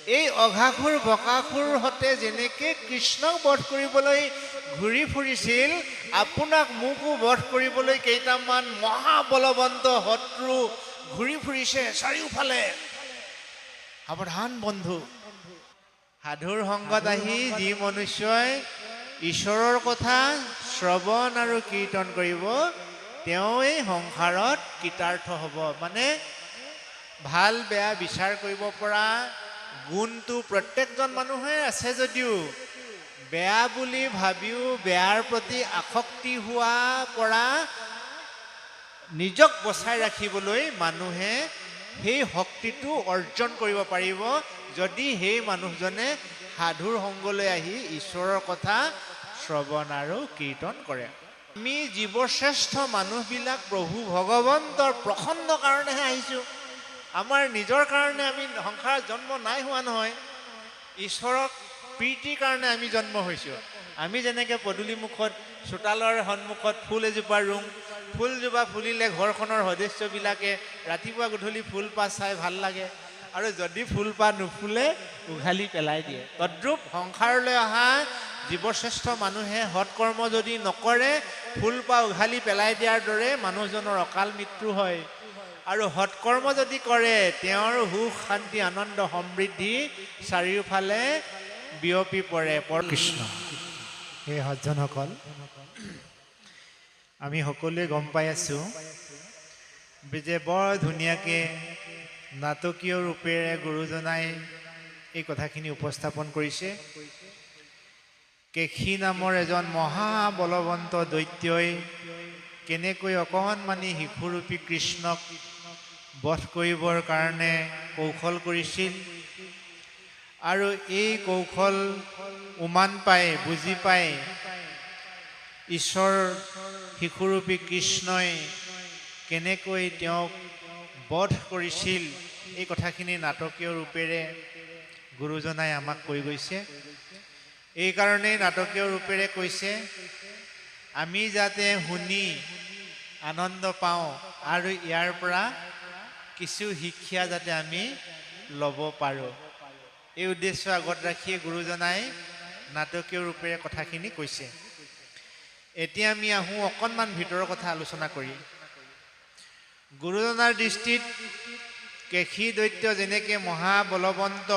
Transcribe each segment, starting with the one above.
এই অঘাসুৰ বকাসুৰ হতে যেনেকৈ কৃষ্ণক বধ কৰিবলৈ ঘূৰি ফুৰিছিল, আপোনাক মোকো বধ কৰিবলৈ কেইটামান মহাবলৱন্ত শত্ৰু ঘূৰি ফুৰিছে চাৰিওফালে। সাৱধান বন্ধু। সাধুৰ সংগত আহি যি মনুষ্যই ঈশ্বৰৰ কথা শ্ৰৱণ আৰু কীৰ্তন কৰিব, তেওঁ এই সংসাৰত কৃতাৰ্থ হ'ব। মানে ভাল বেয়া বিচাৰ কৰিব পৰা গুণটো প্ৰত্যেকজন মানুহে আছে যদিও বেয়া বুলি ভাবিও বেয়াৰ প্ৰতি আসক্তি হোৱা পৰা নিজক বচাই ৰাখিবলৈ মানুহে সেই শক্তিটো অৰ্জন কৰিব পাৰিব যদি সেই মানুহজনে সাধুৰ সংগলৈ আহি ঈশ্বৰৰ কথা শ্ৰৱণ আৰু কীৰ্তন কৰে। আমি জীৱশ্ৰেষ্ঠ মানুহবিলাক প্ৰভু ভগৱন্তৰ প্ৰসন্ন কাৰণেহে আহিছোঁ। আমাৰ নিজৰ কাৰণে আমি সংসাৰত জন্ম নাই হোৱা নহয়, ঈশ্বৰক প্ৰীতিৰ কাৰণে আমি জন্ম হৈছোঁ। আমি যেনেকৈ পদূলি মুখত চোতালৰ সন্মুখত ফুল এজোপা ৰুওঁ, ফুলজোপা ফুলিলে ঘৰখনৰ সদস্যবিলাকে ৰাতিপুৱা গধূলি ফুলপাহ চাই ভাল লাগে, আৰু যদি ফুলপাহ নুফুলে উঘালি পেলাই দিয়ে। তদ্ৰূপ সংসাৰলৈ অহা জীৱশ্ৰেষ্ঠ মানুহে সৎকৰ্ম যদি নকৰে ফুলপাহ উঘালি পেলাই দিয়াৰ দৰে মানুহজনৰ অকাল মৃত্যু হয়। আৰু সৎকৰ্ম যদি কৰে তেওঁৰ সুখ শান্তি আনন্দ সমৃদ্ধি চাৰিওফালে বিয়পি পৰে। কৃষ্ণ। সেই সজ্জনসকল, আমি সকলোৱে গম পাই আছোঁ যে বৰ ধুনীয়াকৈ নাটকীয় ৰূপেৰে গুৰুজনাই এই কথাখিনি উপস্থাপন কৰিছে। কেশী নামৰ এজন মহাবলৱন্ত দৈত্যই কেনেকৈ অকণমানি শিশুৰূপী কৃষ্ণক বধ কৰিবৰ কাৰণে কৌশল কৰিছিল, আৰু এই কৌশল উমান পাই বুজি পাই ঈশ্বৰ শিশুৰূপী কৃষ্ণই কেনেকৈ তেওঁক বধ কৰিছিল, এই কথাখিনি নাটকীয় ৰূপেৰে গুৰুজনাই আমাক কৈ গৈছে। এইকাৰণেই নাটকীয় ৰূপেৰে কৈছে, আমি যাতে শুনি আনন্দ পাওঁ আৰু ইয়াৰ পৰা কিছু শিক্ষা যাতে আমি ল'ব পাৰোঁ, এই উদ্দেশ্য আগত ৰাখিয়ে গুৰুজনাই নাটকীয় ৰূপেৰে কথাখিনি কৈছে। এতিয়া আমি আহোঁ অকণমান ভিতৰৰ কথা আলোচনা কৰি। গুৰুজনাৰ দৃষ্টিত কেশী দৈত্য যেনেকৈ মহাবলৱন্ত,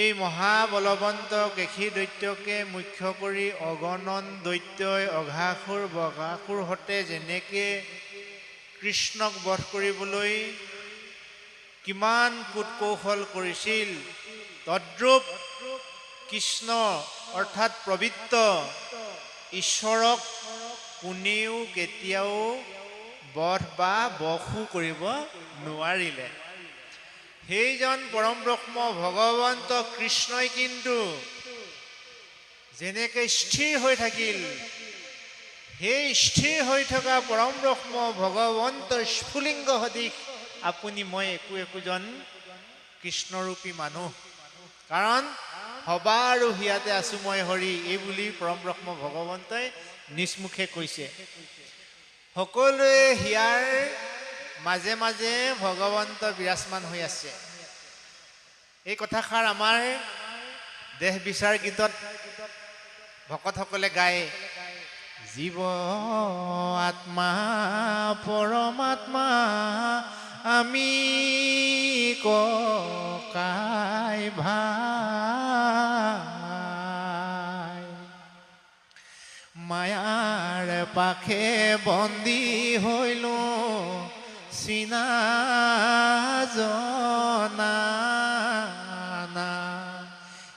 এই মহাবলৱন্ত কেশী দৈত্যকে মুখ্য কৰি অগণন দৈত্যই অঘাসুৰ বঘাসুৰ হতে যেনেকৈ কৃষ্ণক বধ কৰিবলৈ কিমান কূটকৌশল কৰিছিল, তদ্ৰূপ কৃষ্ণ অৰ্থাৎ পবিত্ৰ ঈশ্বৰক কোনেও কেতিয়াও বধ বা বশো কৰিব নোৱাৰিলে। সেইজন পৰম ব্ৰহ্ম ভগৱন্ত কৃষ্ণই কিন্তু যেনেকৈ স্থিৰ হৈ থাকিল, সেই স্থিৰ হৈ থকা পৰম ব্ৰহ্ম ভগৱন্ত স্ফুলিংগ সদৃশ আপুনি মই একোজন কৃষ্ণৰূপী মানুহ। কাৰণ সবা আৰু হিয়াতে আছো মই হৰি, এই বুলি পৰম ব্ৰহ্ম ভগৱন্তই নিজ মুখে কৈছে। সকলোৱে হিয়াৰ মাজে মাজে ভগৱন্ত বিৰাজমান হৈ আছে। এই কথাষাৰ আমাৰ দেহ বিচাৰ গীতত ভকতসকলে গায়। জীৱ আত্মা পৰমাত্মা আমি ককাই ভাই, মায়াৰ পাখে বন্দী হৈলো চিনা জনা।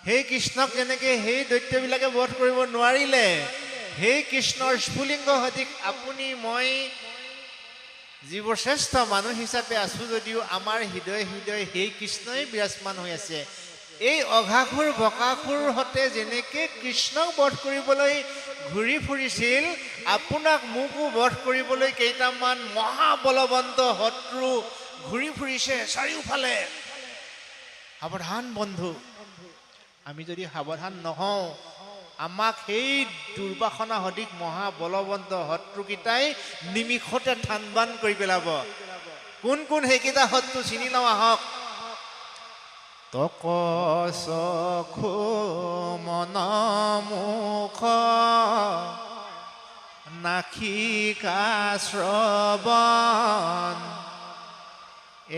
সেই কৃষ্ণক যেনেকৈ সেই দৈত্যবিলাকে বধ কৰিব নোৱাৰিলে, সেই কৃষ্ণৰ স্ফুলিংগ সদৃশ আপুনি মই জীৱশ্ৰেষ্ঠ মানুহ হিচাপে আছোঁ যদিও আমাৰ হৃদয় হৃদয় সেই কৃষ্ণই বিৰাজমান হৈ আছে। এই অঘাসুৰ বকাসুৰ হতে যেনেকৈ কৃষ্ণক বধ কৰিবলৈ ঘূৰি ফুৰিছিল, আপোনাক মোকো বধ কৰিবলৈ কেইটামান মহাবলৱন্ত শত্ৰু ঘূৰি ফুৰিছে চাৰিওফালে। সাৱধান বন্ধু। আমি যদি সাৱধান নহওঁ, আমাক সেই দুৰ্বাসনা সদৃশ মহাবলৱন্ত শত্ৰুকেইটাই নিমিষতে থান-বান কৰি পেলাব। কোন কোন সেইকেইটা শত্ৰু চিনি লওঁ আহক। তক চক্ষু মন মুখ নাখিকা শ্ৰৱণ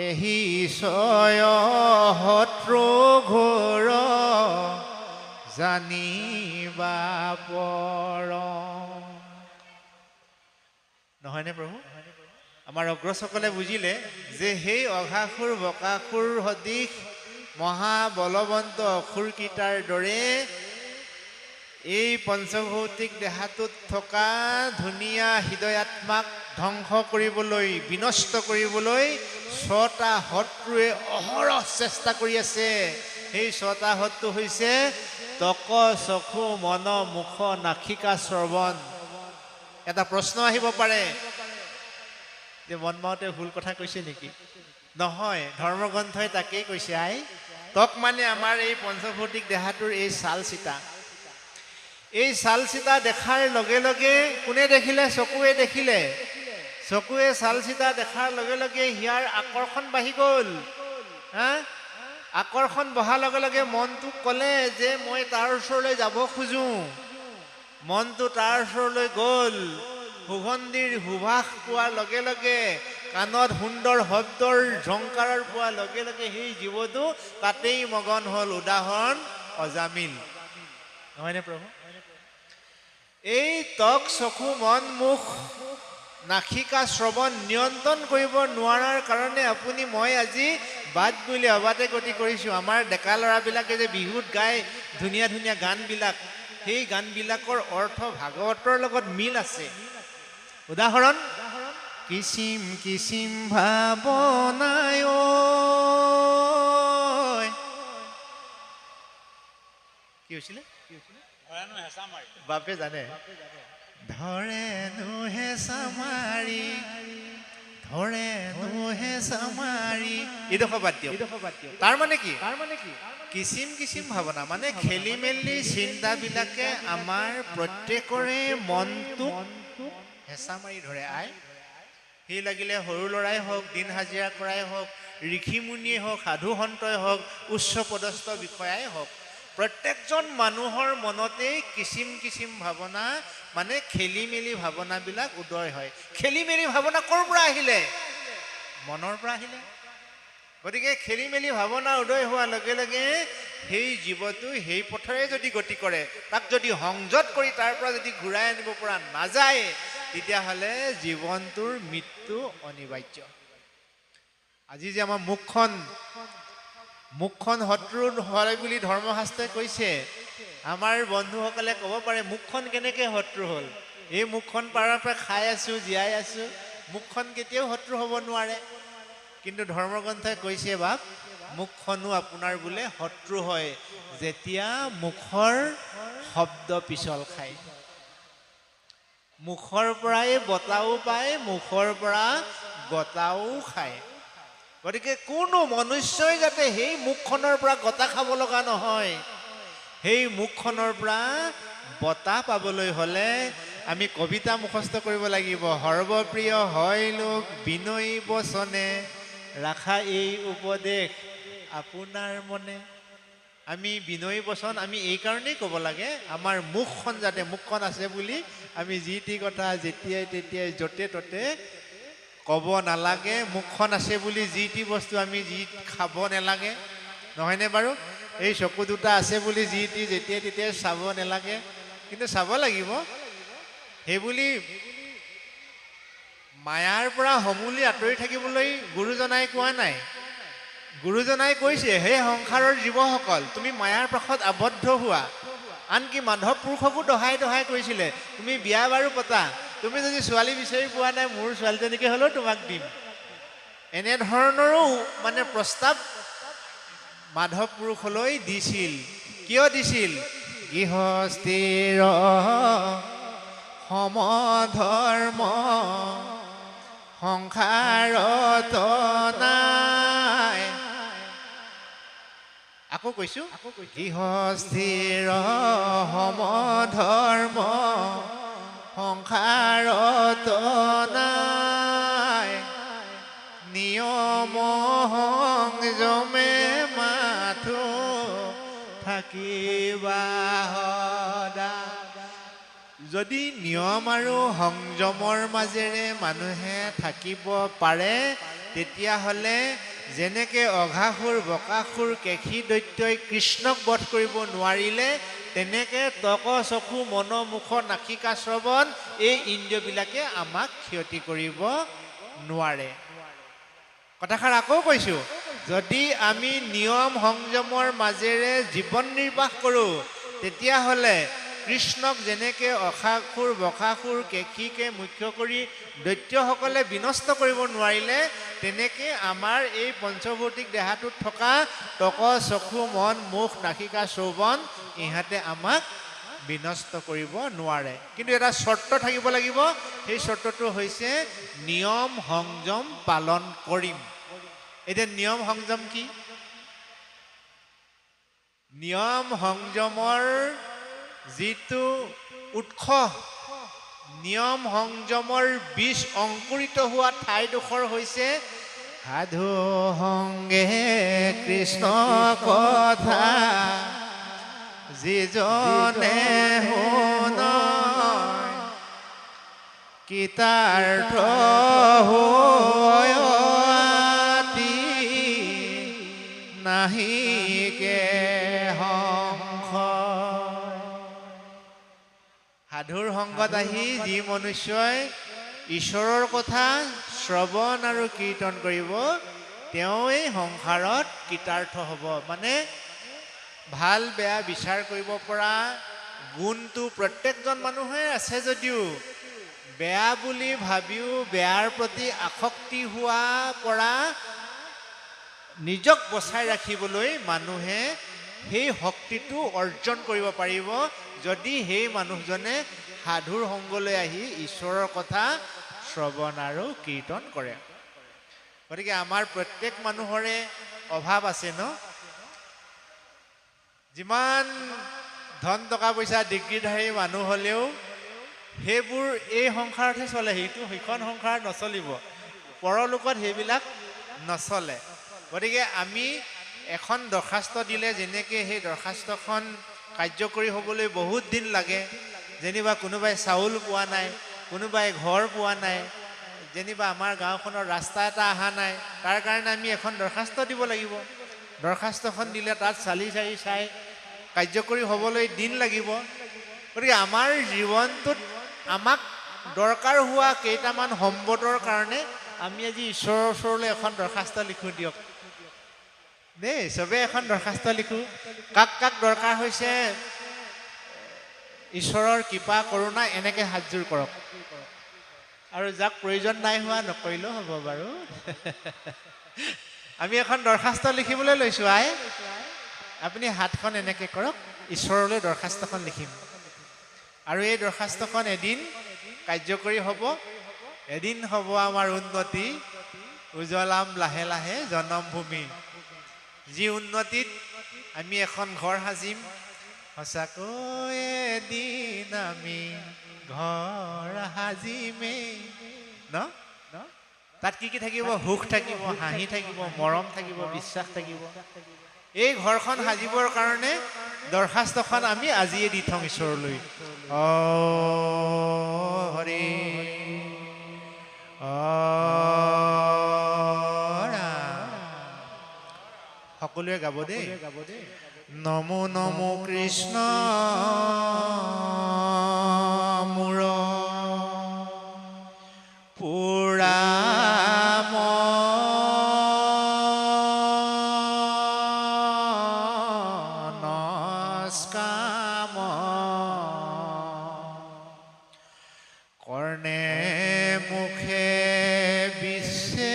এহি ছয় শত্ৰু ঘোৰ জানিবা পৰ। নহয়নে প্ৰভু? আমাৰ অগ্ৰজসকলে বুজিলে যে সেই অঘাসুৰ বকাসুৰ সদৃশ মহাবলৱন্ত অসুৰকেইটাৰ দৰে এই পঞ্চভৌতিক দেহাটোত থকা ধুনীয়া হৃদয়াত্মাক ধ্বংস কৰিবলৈ, বিনষ্ট কৰিবলৈ 6টা শত্ৰুৱে অহৰহ চেষ্টা কৰি আছে। সেই 6টা শত্ৰু হৈছে তক চক্ষু মন মুখ নাখিকা শ্ৰৱণ। এটা প্ৰশ্ন আহিব পাৰে যে মনমাওতে ভুল কথা কৈছে নেকি? নহয়, ধৰ্মগ্ৰন্থই তাকেই কৈছে। তক মানে আমাৰ এই পঞ্চভৌতিক দেহাটোৰ এই ছাল চিতা। এই ছাল চিতা দেখাৰ লগে লগে কোনে দেখিলে? চকুৱে দেখিলে। চকুৱে ছাল চিতা দেখাৰ লগে লগে হিয়াৰ আকৰ্ষণ বাঢ়ি গ'ল। আকৰ্ষণ বহাৰ লগে লগে মনটোক ক'লে যে মই তাৰ ওচৰলৈ যাব খোজো। মনটো তাৰ ওচৰলৈ গ'ল। সুগন্ধিৰ সুবাস পোৱাৰ লগে লগে, কাণত সুন্দৰ শব্দৰ ঝংকাৰৰ পোৱাৰ লগে লগে সেই জীৱটো তাতেই মগন হ'ল। উদাহৰণ অজামিল। নহয়নে প্ৰভু? এই ত্বক চকু মন মুখ নাখিকা শ্ৰৱণ নিয়ন্ত্ৰণ কৰিব নোৱাৰাৰ কাৰণে আপুনি মই আজি বাদ বুলি অবাতে গতি কৰিছোঁ। আমাৰ ডেকা ল'ৰাবিলাকে যে বিহুত গায় ধুনীয়া ধুনীয়া গানবিলাক, সেই গানবিলাকৰ অৰ্থ ভাগৱতৰ লগত মিল আছে। উদাহৰণ, কিচিম কিচিম ভাৱনায় কি হৈছিলে? বাপে জানে। ধৰেনো হেঁচা মাৰি, ধৰেনো হেঁচা মাৰি, এইডোখৰ বাদ দিয়ক। তাৰ মানে কি? কিচিম কিচিম ভাৱনা মানে খেলি মেলি চিন্তাবিলাকে আমাৰ প্ৰত্যেকৰে মনটোক হেঁচা মাৰি ধৰে। সি লাগিলে সৰু ল'ৰাই হওক, দিন হাজিৰা কৰাই হওক, ঋষিমুনিয়ে হওক, সাধু সন্তই হওক, উচ্চ পদস্থ বিষয়াই হওক, প্ৰত্যেকজন মানুহৰ মনতেই কিচিম কিচিম ভাৱনা মানে খেলি মেলি ভাৱনাবিলাক উদয় হয়। খেলি মেলি ভাৱনা ক'ৰ পৰা আহিলে? মনৰ পৰা আহিলে। গতিকে খেলি মেলি ভাৱনা উদয় হোৱাৰ লগে লগে সেই জীৱটো সেই পথৰে যদি গতি কৰে, তাক যদি সংযত কৰি তাৰ পৰা যদি ঘূৰাই আনিব পৰা নাযায়, তেতিয়াহ'লে জীৱনটোৰ মৃত্যু অনিবাৰ্য। আজি যে আমাৰ মুখখন শত্ৰু হয় বুলি ধৰ্মশাস্ত্ৰই কৈছে। আমাৰ বন্ধুসকলে ক'ব পাৰে মুখখন কেনেকৈ শত্ৰু হ'ল? এই মুখখন পাৰৰ পৰা খাই আছোঁ, জীয়াই আছোঁ, মুখখন কেতিয়াও শত্ৰু হ'ব নোৱাৰে। কিন্তু ধৰ্মগ্ৰন্থই কৈছে বাপ, মুখখনো আপোনাৰ বোলে শত্ৰু হয় যেতিয়া মুখৰ শব্দ পিছল খায়। মুখৰ পৰাই বতাও পায়, মুখৰ পৰা গতাও খায়। গতিকে কোনো মনুষ্যই যাতে সেই মুখখনৰ পৰা গতা খাব লগা নহয়। সেই মুখখনৰ পৰা বতাহ পাবলৈ হ'লে আমি কবিতা মুখস্থ কৰিব লাগিব। সৰ্বপ্ৰিয় হয় লোক বিনয়ী বচনে, ৰাখা এই উপদেশ আপোনাৰ মনে। আমি বিনয়ী বচন আমি এই কাৰণেই ক'ব লাগে, আমাৰ মুখখন যাতে, মুখখন আছে বুলি আমি যি টি কথা যেতিয়াই তেতিয়াই য'তে ত'তে ক'ব নালাগে। মুখখন আছে বুলি যি টি বস্তু আমি যি খাব নালাগে। নহয়নে বাৰু? এই চকু দুটা আছে বুলি যি টি যেতিয়াই তেতিয়াই চাব নালাগে, কিন্তু চাব লাগিব। সেইবুলি মায়াৰ পৰা সমূলি আঁতৰি থাকিবলৈ গুৰুজনাই কোৱা নাই। গুৰুজনাই কৈছে, হে সংসাৰৰ জীৱসকল, তুমি মায়াৰ প্ৰসাদ আবদ্ধ হোৱা। আনকি মাধৱ পুৰুষকো দহাই দহাই কৈছিলে, তুমি বিয়া বাৰু পতা, তুমি যদি ছোৱালী বিচাৰি পোৱা নাই, মোৰ ছোৱালীজনীকে হ'লেও তোমাক দিম। এনেধৰণৰো মানে প্ৰস্তাৱ মাধৱ পুৰুষলৈ দিছিল। কিয় দিছিল? গৃহস্থিৰ সমধৰ্ম সংসাৰত নাই। আকৌ কৈছো, গৃহস্থিৰ সমধৰ্ম সংসাৰত নাই। নিয়ম সংযমে মাথো থাকিবা সদা। যদি নিয়ম আৰু সংযমৰ মাজেৰে মানুহে থাকিব পাৰে, তেতিয়াহ'লে যেনেকে অঘাসুৰ বকাসুৰ কেশী দৈত্যই কৃষ্ণক বধ কৰিব নোৱাৰিলে, তেনেকে ত্বক চকু মন মুখ নাসিকা শ্ৰৱণ এই ইন্দ্ৰিয়বিলাকে আমাক ক্ষতি কৰিব নোৱাৰে। কথাষাৰ আকৌ কৈছোঁ, যদি আমি নিয়ম সংযমৰ মাজেৰে জীৱন নিৰ্বাহ কৰোঁ, তেতিয়াহ'লে কৃষ্ণক যেনেকে অঘাসুৰ বকাসুৰ কেশীকে মুখ্য কৰি দৈত্যসকলে বিনষ্ট কৰিব নোৱাৰিলে, তেনেকে আমাৰ এই পঞ্চভৌতিক দেহাটোত থকা ত্বক চকু মন মুখ নাসিকা শ্ৰৱণ ইহঁতে আমাক বিনষ্ট কৰিব নোৱাৰে। কিন্তু এটা চৰ্ত থাকিব লাগিব, সেই চৰ্তটো হৈছে নিয়ম সংযম পালন কৰিম। এতিয়া নিয়ম সংযম কি? নিয়ম সংযমৰ যিটো উৎস, নিয়ম সংযমৰ বীজ অংকুৰিত হোৱা ঠাইডোখৰ হৈছে সাধু সংগে কৃষ্ণ কথা যিজনে শুনয় কৃতাৰ্থ হয় অতি নাহিকে সাধুৰ সংগত আহি যি মনুষ্যই ঈশ্বৰৰ কথা শ্ৰৱণ আৰু কীৰ্তন কৰিব, তেওঁ এই সংসাৰত কৃতাৰ্থ হ'ব। মানে ভাল বেয়া বিচাৰ কৰিব পৰা গুণটো প্ৰত্যেকজন মানুহে আছে যদিও, বেয়া বুলি ভাবিও বেয়াৰ প্ৰতি আসক্তি হোৱা পৰা নিজক বচাই ৰাখিবলৈ মানুহে সেই শক্তিটো অৰ্জন কৰিব পাৰিব, যদি সেই মানুহজনে সাধুৰ সংগলৈ আহি ঈশ্বৰৰ কথা শ্ৰৱণ আৰু কীৰ্তন কৰে। গতিকে আমাৰ প্ৰত্যেক মানুহৰে অভাৱ আছে ন? যিমান ধন টকা পইচা ডিগ্ৰীধাৰী মানুহ হ'লেও সেইবোৰ এই সংসাৰতহে চলে, সেইখন সংসাৰত নচলিব, পৰলোকত সেইবিলাক নচলে। গতিকে আমি এখন দৰখাস্ত দিলে যেনেকৈ সেই দৰখাস্তখন কাৰ্যকৰী হ'বলৈ বহুত দিন লাগে, যেনিবা কোনোবাই চাউল পোৱা নাই, কোনোবাই ঘৰ পোৱা নাই, যেনিবা আমাৰ গাঁওখনৰ ৰাস্তা এটা অহা নাই, তাৰ কাৰণে আমি এখন দৰখাস্ত দিব লাগিব। দৰখাস্তখন দিলে তাত চালি জাৰি চাই কাৰ্যকৰী হ'বলৈ দিন লাগিব। গতিকে আমাৰ জীৱনটোত আমাক দৰকাৰ হোৱা কেইটামান সম্পদৰ কাৰণে আমি আজি ঈশ্বৰৰ ওচৰলৈ এখন দৰখাস্ত লিখোঁ দিয়ক দেই, চবেই এখন দৰখাস্ত লিখোঁ। কাক কাক দৰকাৰ হৈছে ঈশ্বৰৰ কৃপা কৰোণা এনেকৈ হাতযোৰ কৰক, আৰু যাক প্ৰয়োজন নাই হোৱা নকৰিলেও হ'ব বাৰু। আমি এখন দৰখাস্ত লিখিবলৈ লৈছোঁ। আপুনি হাতখন এনেকৈ কৰক, ঈশ্বৰলৈ দৰখাস্তখন লিখিম, আৰু এই দৰখাস্তখন এদিন কাৰ্যকৰী হ'ব, এদিন হ'ব আমাৰ উন্নতি, উজ্বলাম লাহে লাহে জনমভূমি। যি উন্নতিত আমি এখন ঘৰ সাজিম, সঁচাকৈ এদিন আমি ঘৰ সাজিমেই ন? তাত কি কি থাকিব? সুখ থাকিব, হাঁহি থাকিব, মৰম থাকিব, বিশ্বাস থাকিব। এই ঘৰখন সাজিবৰ কাৰণে দৰখাস্তখন আমি আজিয়ে দি থওঁ ঈশ্বৰলৈ। হৰি সকলোৱে গাব দেই। নমো নমো কৃষ্ণ মোৰ পুৰা নস্কাম কৰ্ণে মুখে বিচ্ছেদন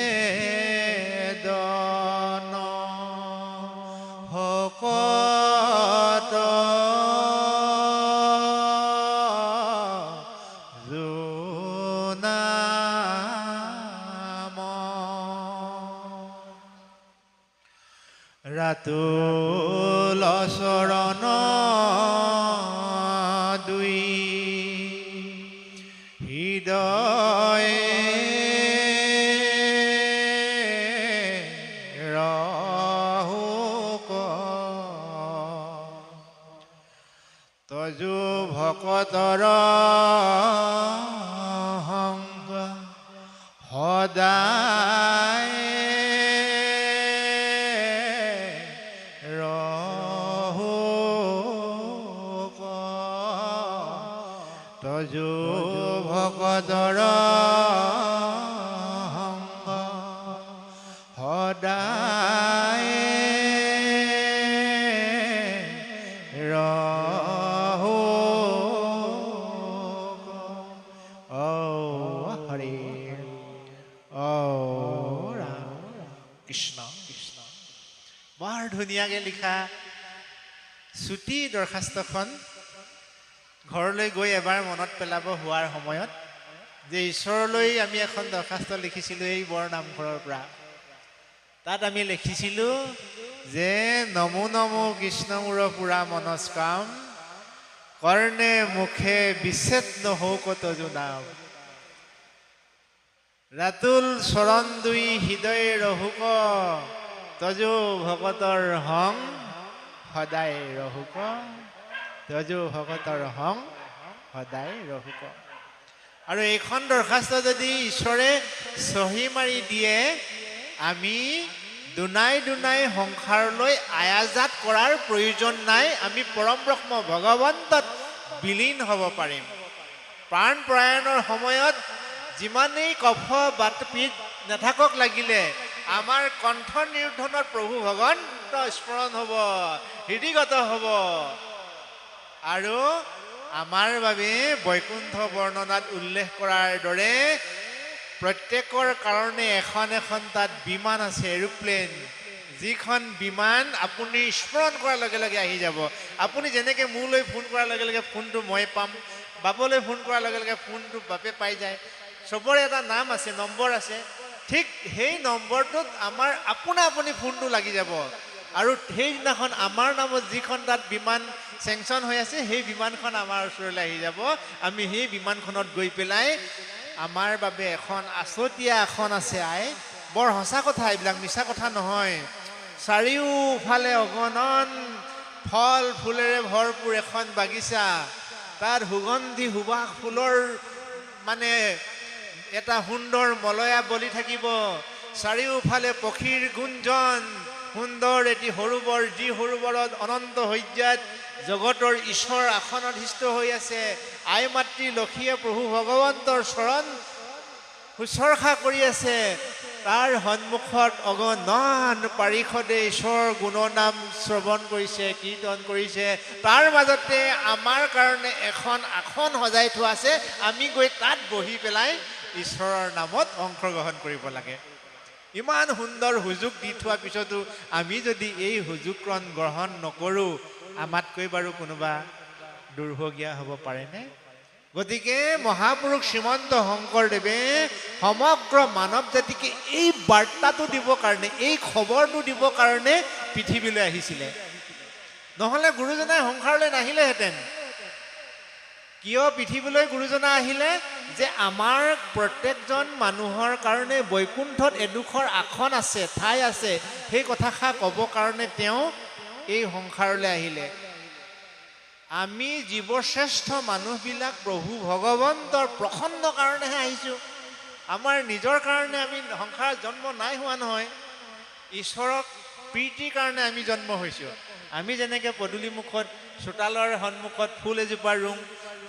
ভকত জোনাম ৰাতুল চৰণ দুই হৃদয়ে ৰহুক তজু ভকতৰ সংগ সদায় ৰহুক তজু ভকতৰ সংগ সদায় বৰ ধুনীয়াকৈ লিখা চুটি দৰখাস্তখন ঘৰলৈ গৈ এবাৰ মনত পেলাব হোৱাৰ সময়ত যে ঈশ্বৰলৈ আমি এখন দৰখাস্ত লিখিছিলোঁ এই বৰ নামঘৰৰ পৰা। তাত আমি লিখিছিলোঁ যে নমো নমো কৃষ্ণ মূৰ পুৰা মনস্কাম কৰ্ণে মুখে বিচ্ছেদ নহৌক তজু নাম ৰাতুল চৰণ দুই হৃদয় ৰহুক তজু ভকতৰ হং সদায় ৰহুক তজু ভকতৰ হং সদায় ৰহুক। আৰু এইখন দৰখাস্ত যদি ঈশ্বৰে চহী মাৰি দিয়ে আমি দুনাই দুনাই সংসাৰলৈ আয়াজাত কৰাৰ প্ৰয়োজন নাই। আমি পৰম ব্ৰহ্ম ভগৱন্তত বিলীন হ'ব পাৰিম। প্ৰাণ প্ৰয়াণৰ সময়ত যিমানেই কফ বাত পিত নাথাকক লাগিলে আমাৰ কণ্ঠ নিৰ্ধনত প্ৰভু ভগৱন্ত স্মৰণ হ'ব, হৃদিগত হ'ব। আৰু আমাৰ বাবে বৈকুণ্ঠ বৰ্ণনাত উল্লেখ কৰাৰ দৰে প্ৰত্যেকৰ কাৰণে এখন এখন তাত বিমান আছে, এৰোপ্লেন, যিখন বিমান আপুনি স্মৰণ কৰাৰ লগে লগে আহি যাব। আপুনি যেনেকৈ মোলৈ ফোন কৰাৰ লগে লগে ফোনটো মই পাম, বাপলৈ ফোন কৰাৰ লগে লগে ফোনটো বাপে পাই যায়। চবৰে এটা নাম আছে, নম্বৰ আছে। ঠিক সেই নম্বৰটোত আমাৰ আপুনি ফোনটো লাগি যাব। আৰু সেইদিনাখন আমাৰ নামত যিখন তাত বিমান চেংচন হৈ আছে সেই বিমানখন আমাৰ ওচৰলৈ আহি যাব। আমি সেই বিমানখনত গৈ পেলাই আমাৰ বাবে এখন আছতীয়া আসন আছে। বৰ সঁচা কথা, এইবিলাক মিছা কথা নহয়। চাৰিওফালে অগণন ফল ফুলেৰে ভৰপূৰ এখন বাগিচা, তাত সুগন্ধি সুবাস ফুলৰ মানে এটা সুন্দৰ মলয়া বলি থাকিব। চাৰিওফালে পক্ষীৰ গুঞ্জন, সুন্দৰ এটি সৰোবৰ, যি সৰোবৰত অনন্ত শয্যাত জগতৰ ঈশ্বৰ আসনধিষ্ঠ হৈ আছে। আই মাতৃ লক্ষীয়ে প্ৰভু ভগৱন্তৰ চৰণ শুশ্ৰূষা কৰি আছে। তাৰ সন্মুখত অগণন পাৰিষদে ঈশ্বৰৰ গুণনাম শ্ৰৱণ কৰিছে, কীৰ্তন কৰিছে। তাৰ মাজতে আমাৰ কাৰণে এখন আসন সজাই থোৱা আছে। আমি গৈ তাত বহি পেলাই ঈশ্বৰৰ নামত অংশগ্ৰহণ কৰিব লাগে। ইমান সুন্দৰ সুযোগ দি থোৱাৰ পিছতো আমি যদি এই সুযোগকণ গ্ৰহণ নকৰোঁ, আমাতকৈ বাৰু কোনোবা দুৰ্ভগীয়া হ'ব পাৰেনে? গতিকে মহাপুৰুষ শ্ৰীমন্ত শংকৰদেৱে সমগ্ৰ মানৱ জাতিকে এই বাৰ্তাটো দিবৰ কাৰণে, এই খবৰটো দিবৰ কাৰণে পৃথিৱীলৈ আহিছিলে। নহ'লে গুৰুজনাই সংসাৰলৈ নাহিলেহেঁতেন। কিয় পৃথিৱীলৈ গুৰুজনা আহিলে? যে আমাৰ প্ৰত্যেকজন মানুহৰ কাৰণে বৈকুণ্ঠত এডোখৰ আসন আছে, ঠাই আছে। সেই কথাষাৰ ক'বৰ কাৰণে তেওঁ এই সংসাৰলৈ আহিলে। আমি জীৱশ্ৰেষ্ঠ মানুহবিলাক প্ৰভু ভগৱন্তৰ প্ৰসন্ন কাৰণেহে আহিছোঁ। আমাৰ নিজৰ কাৰণে আমি সংসাৰত জন্ম নাই হোৱা নহয়। ঈশ্বৰক প্ৰীতিৰ কাৰণে আমি জন্ম হৈছোঁ। আমি যেনেকৈ পদূলিমুখত চোতালৰ সন্মুখত ফুল এজোপা ৰুওঁ,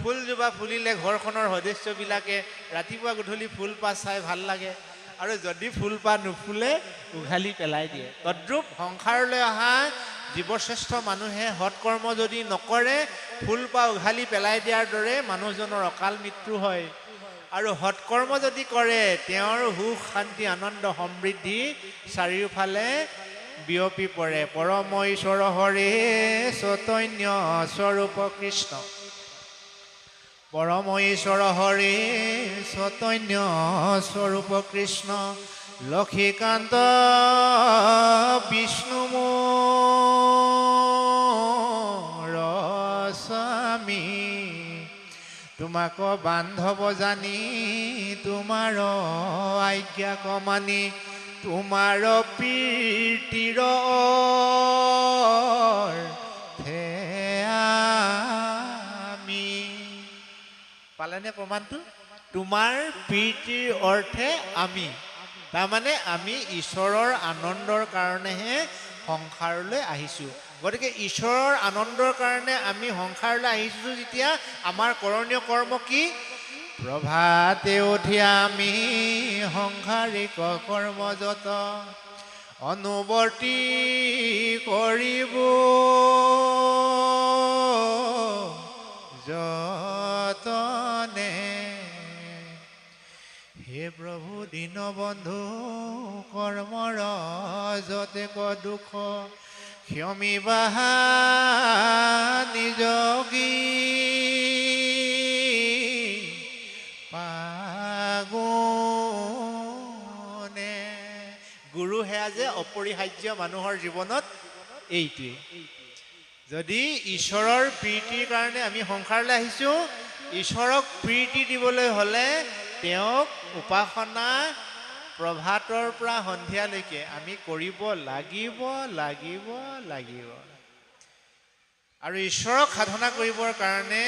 ফুলজোপা ফুলিলে ঘৰখনৰ সদস্যবিলাকে ৰাতিপুৱা গধূলি ফুলপাহ চাই ভাল লাগে। আৰু যদি ফুলপাহ নুফুলে উঘালি পেলাই দিয়ে। তদ্ৰূপ সংসাৰলৈ অহা জীৱশ্ৰেষ্ঠ মানুহে সৎকৰ্ম যদি নকৰে ফুলপাহ উঘালি পেলাই দিয়াৰ দৰে মানুহজনৰ অকাল মৃত্যু হয়। আৰু সৎকৰ্ম যদি কৰে তেওঁৰ সুখ শান্তি আনন্দ সমৃদ্ধি চাৰিওফালে বিয়পি পৰে। পৰম ঈশ্বৰ হৰে চৈতন্য স্বৰূপ কৃষ্ণ, পৰম ঈশ্বৰ হৰে চৈতন্য স্বৰূপ কৃষ্ণ, লক্ষীকান্ত বিষ্ণু মোৰ স্বামী, তোমাক বান্ধৱ জানি তোমাৰ আজ্ঞাক মানি, তোমাৰ প্ৰীতিৰ পালেনে প্ৰমাণটো? তোমাৰ প্ৰীতিৰ অৰ্থে আমি, তাৰমানে আমি ঈশ্বৰৰ আনন্দৰ কাৰণেহে সংসাৰলৈ আহিছোঁ। গতিকে ঈশ্বৰৰ আনন্দৰ কাৰণে আমি সংসাৰলৈ আহিছোঁ যেতিয়া আমাৰ কৰণীয় কৰ্ম কি? প্ৰভাতে উঠি আমি সংসাৰিক কৰ্মযত অনুবৰ্তি কৰিব যতনে। হে প্ৰভু দীনবন্ধু কৰ্মৰ যতেক দুখ ক্ষমিবা নিজগী পাগুনে। গুৰু সেয়া যে অপৰিহাৰ্য মানুহৰ জীৱনত এইটোৱে। যদি ঈশ্বৰৰ প্ৰীতিৰ কাৰণে আমি সংসাৰলৈ আহিছোঁ, ঈশ্বৰক প্ৰীতি দিবলৈ হ'লে তেওঁক উপাসনা প্ৰভাতৰ পৰা সন্ধিয়ালৈকে আমি কৰিব লাগিব লাগিব লাগিব। আৰু ঈশ্বৰক সাধনা কৰিবৰ কাৰণে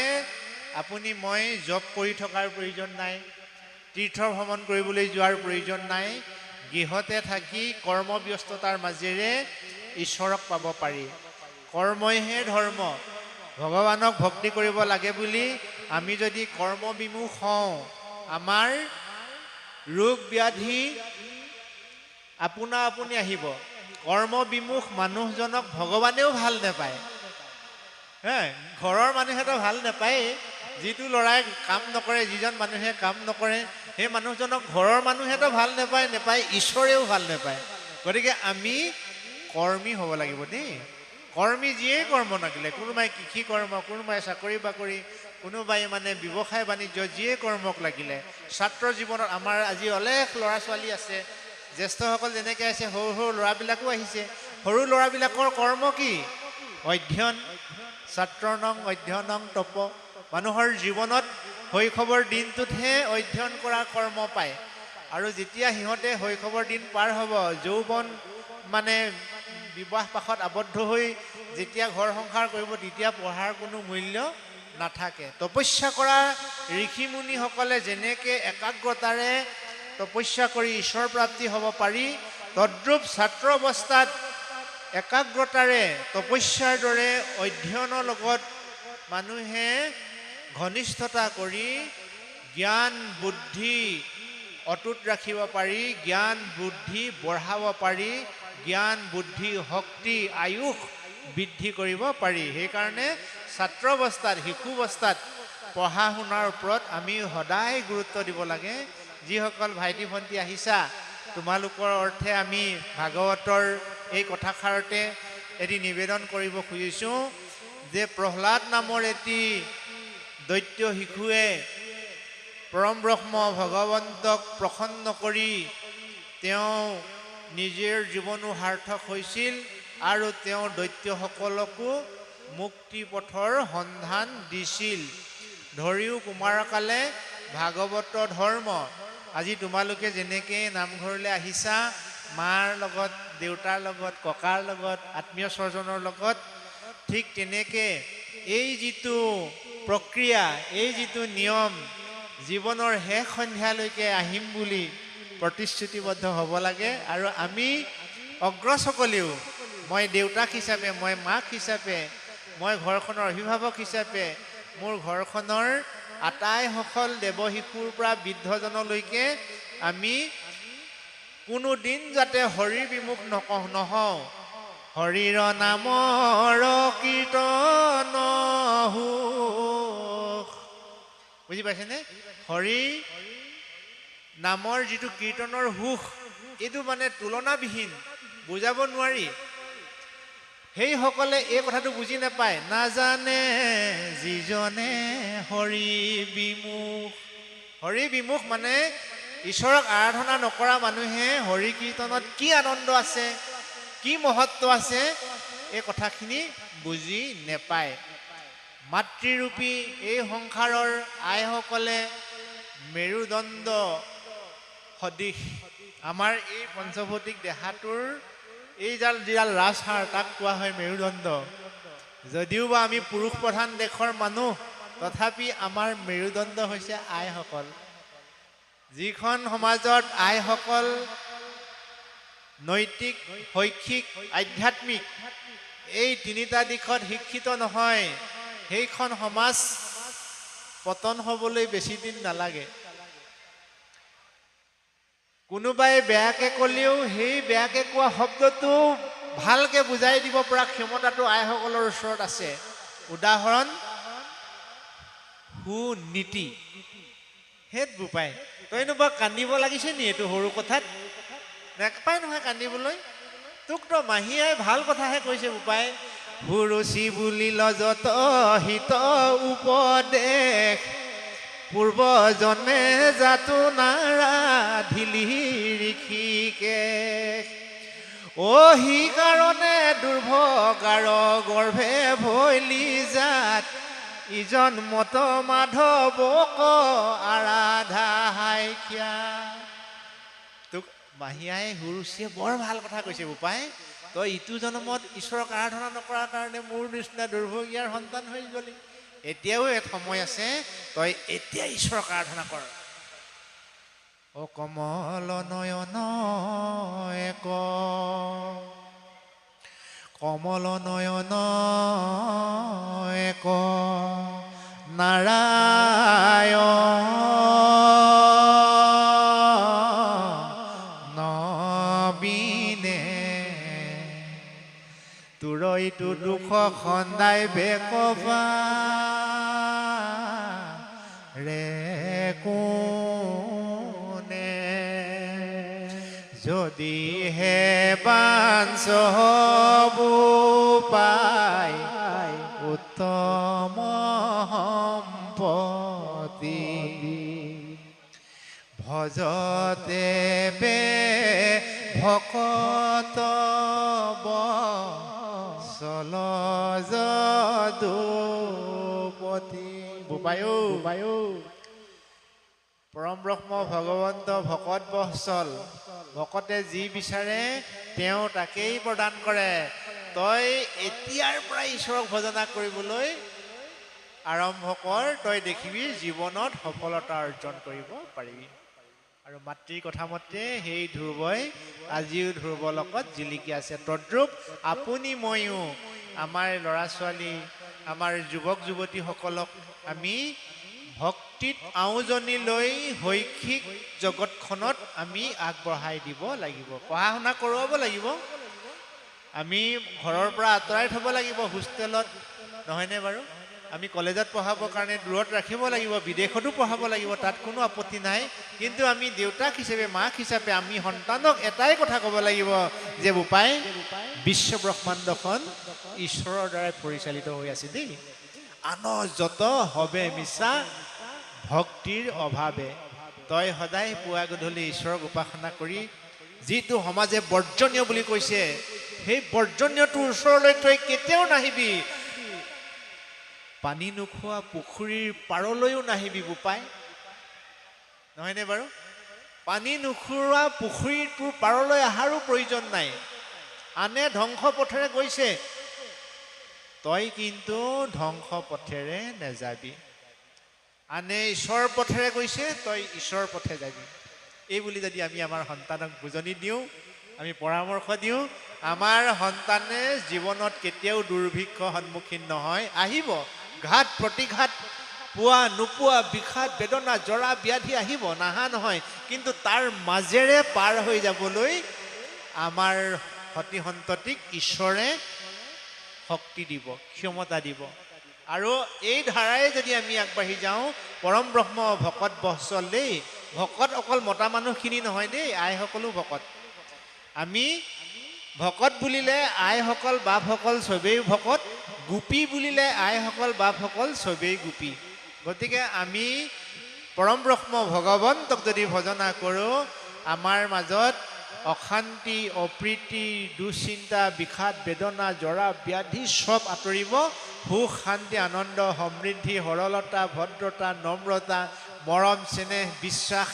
আপুনি মই জপ কৰি থকাৰ প্ৰয়োজন নাই, তীৰ্থ ভ্ৰমণ কৰিবলৈ যোৱাৰ প্ৰয়োজন নাই। গৃহতে থাকি কৰ্মব্যস্ততাৰ মাজেৰে ঈশ্বৰক পাব পাৰি। কৰ্মইহে ধৰ্ম। ভগৱানক ভক্তি কৰিব লাগে বুলি আমি যদি কৰ্মবিমুখ হওঁ, আমাৰ ৰোগ ব্যাধি আপোনা আপুনি আহিব। কৰ্মবিমুখ মানুহজনক ভগৱানেও ভাল নাপায়। ঘৰৰ মানুহেতো ভাল নাপায়েই। যিটো ল'ৰাই কাম নকৰে, যিজন মানুহে কাম নকৰে, সেই মানুহজনক ঘৰৰ মানুহেতো ভাল নাপায়, ঈশ্বৰেও ভাল নাপায়। গতিকে আমি কৰ্মী হ'ব লাগিব দেই। কৰ্মী যিয়েই কৰ্ম নাগিলে, কোনোবাই কৃষি কৰ্ম, কোনোবাই চাকৰি বাকৰি, কোনোবাই মানে ব্যৱসায় বাণিজ্য, যিয়ে কৰ্মক লাগিলে। ছাত্ৰ জীৱনত আমাৰ আজি অলেখ ল'ৰা ছোৱালী আছে, জ্যেষ্ঠসকল যেনেকৈ আছে, সৰু সৰু ল'ৰাবিলাকো আহিছে। সৰু ল'ৰাবিলাকৰ কৰ্ম কি? অধ্যয়ন। ছাত্ৰনং অধ্যয়নং তপ। মানুহৰ জীৱনত শৈশৱৰ দিনটোতহে অধ্যয়ন কৰাৰ কৰ্ম পায়। আৰু যেতিয়া সিহঁতে শৈশৱৰ দিন পাৰ হ'ব, যৌৱন মানে বিবাহ পাশত আবদ্ধ হৈ যেতিয়া ঘৰ সংসাৰ কৰিব, তেতিয়া পঢ়াৰ কোনো মূল্য নাথাকে। তপস্যা কৰা ঋষি মুনিসকলে যেনেকৈ একাগ্ৰতাৰে তপস্যা কৰি ঈশ্বৰ প্ৰাপ্তি হ'ব পাৰি, তদ্ৰূপ ছাত্ৰ অৱস্থাত একাগ্ৰতাৰে তপস্যাৰ দৰে অধ্যয়নৰ লগত মানুহে ঘনিষ্ঠতা কৰি জ্ঞান বুদ্ধি অটুট ৰাখিব পাৰি, জ্ঞান বুদ্ধি বঢ়াব পাৰি, জ্ঞান বুদ্ধি শক্তি আয়ুস বৃদ্ধি কৰিব পাৰি। সেইকাৰণে ছাত্ৰ অৱস্থাত, শিশু অৱস্থাত পঢ়া শুনাৰ ওপৰত আমি সদায় গুৰুত্ব দিব লাগে। যিসকল ভাইটি ভণ্টি আহিছা, তোমালোকৰ অৰ্থে আমি ভাগৱতৰ এই কথাষাৰতে এটি নিবেদন কৰিব খুজিছোঁ যে প্ৰহ্লাদ নামৰ এটি দৈত্য শিশুৱে পৰম ব্ৰহ্ম ভগৱন্তক প্ৰসন্ন কৰি তেওঁ নিজৰ জীৱনো সাৰ্থক হৈছিল আৰু তেওঁ দৈত্যসকলকো মুক্তি পথৰ সন্ধান দিছিল। ধৰিও কুমাৰকালে ভাগৱত ধৰ্ম। আজি তোমালোকে যেনেকৈ নামঘৰলৈ আহিছা, মাৰ লগত, দেউতাৰ লগত, ককাৰ লগত, আত্মীয় স্বজনৰ লগত, ঠিক তেনেকৈ এই যিটো প্ৰক্ৰিয়া, এই যিটো নিয়ম, জীৱনৰ শেষ সন্ধিয়ালৈকে আহিম বুলি প্ৰতিশ্ৰুতিবদ্ধ হ'ব লাগে। আৰু আমি অগ্ৰজসকলেও, মই দেউতাক হিচাপে, মই মাক হিচাপে, মই ঘৰখনৰ অভিভাৱক হিচাপে, মোৰ ঘৰখনৰ আটাইসকল দেৱ শিশুৰ পৰা বৃদ্ধজনলৈকে আমি কোনো দিন যাতে হৰিৰ বিমুখ নহওঁ। হৰিৰ নামৰ কীৰ্তন সুখ। বুজি পাইছেনে? হৰি নামৰ যিটো কীৰ্তনৰ সুখ, এইটো মানে তুলনাবিহীন, বুজাব নোৱাৰি। সেইসকলে এই কথাটো বুজি নাপায়। নাজানে যিজনে হৰি বিমুখ। হৰি বিমুখ মানে ঈশ্বৰক আৰাধনা নকৰা মানুহে হৰি কীৰ্তনত কি আনন্দ আছে, কি মহত্ব আছে, এই কথাখিনি বুজি নেপায়। মাতৃৰূপী এই সংসাৰৰ আইসকলে মেৰুদণ্ড সদৃশ আমাৰ এই পঞ্চভৌতিক দেহাটোৰ যিডাল ৰাজহাড়, তাক কোৱা হয় মেৰুদণ্ড। যদিও বা আমি পুৰুষ প্ৰধান দেশৰ মানুহ, তথাপি আমাৰ মেৰুদণ্ড হৈছে আইসকল। যিখন সমাজত আইসকল নৈতিক, শৈক্ষিক, আধ্যাত্মিক এই তিনিটা দিশত শিক্ষিত নহয়, সেইখন সমাজ পতন হ'বলৈ বেছি দিন নালাগে। কোনোবাই বেয়াকে ক'লেও সেই বেয়াকে কোৱা শব্দটো ভালকে বুজাই দিব পৰা ক্ষমতাটো আইসকলৰ ওচৰত আছে। উদাহৰণ সুনীতি। হেত বোপাই, তইনো বা কান্দিব লাগিছে নি এইটো সৰু কথাত? নেপায় নহয় কান্দিবলৈ। তোক তো মাহীয়াই ভাল কথাহে কৈছে বোপাই। সুৰুচি বুলিল যত হিত উপদেশ, পূৰ্বজনে জাতো নাৰাধিলি ঋষিকেশ। অহি কাৰণে দুৰ্ভগাৰ গৰ্ভে ভৈলি জাত, ইজন মত মাধৱক আৰাধা হাইকিয়া। তোক মাহীয়াই সুৰুচিয়ে বৰ ভাল কথা কৈছে বোপাই। তই ইটো জন্মত ঈশ্বৰক আৰাধনা নকৰাৰ কাৰণে মোৰ নিচিনা দুৰ্ভগীয়াৰ সন্তান হৈ গলি। এতিয়াও এক সময় আছে, তই এতিয়া ঈশ্বৰক আৰাধনা কৰ। অ কমল নয়ন এক, কমল নয়ন এক নাৰায়ণ বিনে, তোৰইটো দুখ সন্দাই বেকবা ৰে কোনে। যদিহে বাঞ্চ বোপাই উত্তম সম্পত্তি, ভজতে বে ভকত বচল যদুপতি। বোপায়ো পৰম ব্ৰহ্ম ভগৱন্ত ভকত বৎসল। ভকতে যি বিচাৰে তেওঁ তাকেই প্ৰদান কৰে। তই এতিয়াৰ পৰা ঈশ্বৰক ভজনা কৰিবলৈ আৰম্ভ কৰ, তই দেখিবি জীৱনত সফলতা অৰ্জন কৰিব পাৰিবি। আৰু মাতৃৰ কথা মতে সেই ধ্ৰুৱই আজিও ধ্ৰুৱ লগত জিলিকি আছে। তদ্ৰূপ আপুনি ময়ো আমাৰ ল'ৰা ছোৱালী, আমাৰ যুৱক যুৱতীসকলক আমি ভক্তিত আওজনি লৈ শৈক্ষিক জগতখনত আমি আগবঢ়াই দিব লাগিব। পঢ়া শুনা কৰোৱাব লাগিব। আমি ঘৰৰ পৰা আঁতৰাই থ'ব লাগিব, হোষ্টেলত নহয়নে বাৰু? আমি কলেজত পঢ়াবৰ কাৰণে দূৰত ৰাখিব লাগিব, বিদেশতো পঢ়াব লাগিব, তাত কোনো আপত্তি নাই। কিন্তু আমি দেউতাক হিচাপে, মাক হিচাপে আমি সন্তানক এটাই কথা ক'ব লাগিব যে বোপাই, বিশ্ব ব্ৰহ্মাণ্ডখন ঈশ্বৰৰ দ্বাৰাই পৰিচালিত হৈ আছে দেই। আন যত হবে মিছা ভক্তিৰ অভাৱে। তই সদায় পুৱা গধূলি ঈশ্বৰক উপাসনা কৰি যিটো সমাজে বৰ্জনীয় বুলি কৈছে, সেই বৰ্জনীয়টোৰ ওচৰলৈ তই কেতিয়াও নাহিবি। পানী নোখোৱা পুখুৰীৰ পাৰলৈও নাহিবি বোপাই, নহয়নে বাৰু? পানী নোখোৱা পুখুৰীটোৰ পাৰলৈ অহাৰো প্ৰয়োজন নাই। আনে ধ্বংস পথেৰে গৈছে, তই কিন্তু ধ্বংস পথেৰে নেযাবি। আনে ঈশ্বৰ পথেৰে গৈছে, তই ঈশ্বৰ পথে যাবি। এই বুলি যদি আমি আমাৰ সন্তানক বুজনি দিওঁ, আমি পৰামৰ্শ দিওঁ, আমাৰ সন্তানে জীৱনত কেতিয়াও দুৰ্ভিক্ষ সন্মুখীন নহয়। আহিব ঘাত প্ৰতিঘাত, পোৱা নোপোৱা, বিষাদ বেদনা জৰা ব্যাধি আহিব, নাহা নহয়। কিন্তু তাৰ মাজেৰে পাৰ হৈ যাবলৈ আমাৰ সতি সন্ততিক ঈশ্বৰে শক্তি দিব, ক্ষমতা দিব। আৰু এই ধাৰাই যদি আমি আগবাঢ়ি যাওঁ, পৰম ব্ৰহ্ম ভকত বৎসল দেই। ভকত অকল মতা মানুহখিনি নহয় দেই, আইসকলো ভকত। আমি ভকত বুলিলে আইসকল বাপসকল চবেই ভকত, গোপী বুলিলে আইসকল বাপসকল চবেই গোপী। গতিকে আমি পৰম ব্ৰহ্ম ভগৱন্তক যদি ভজনা কৰোঁ, আমাৰ মাজত অশান্তি, অপ্ৰীতি, দুশ্চিন্তা, বিষাদ বেদনা জৰা ব্যাধি চব আঁতৰিব। সুখ শান্তি আনন্দ সমৃদ্ধি সৰলতা ভদ্ৰতা নম্ৰতা মৰম চেনেহ বিশ্বাস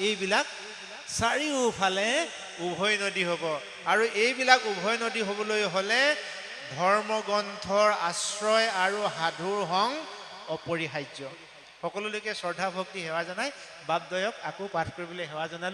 এইবিলাক চাৰিওফালে উভয় নদী হ'ব। আৰু এইবিলাক উভয় নদী হ'বলৈ হ'লে ধৰ্মগ্ৰন্থৰ আশ্ৰয় আৰু সাধুৰ সং অপৰিহাৰ্য। সকলোলৈকে শ্ৰদ্ধা ভক্তি সেৱা জনাই বাপদয়ক আকৌ পাঠ কৰিবলৈ সেৱা জনালোঁ।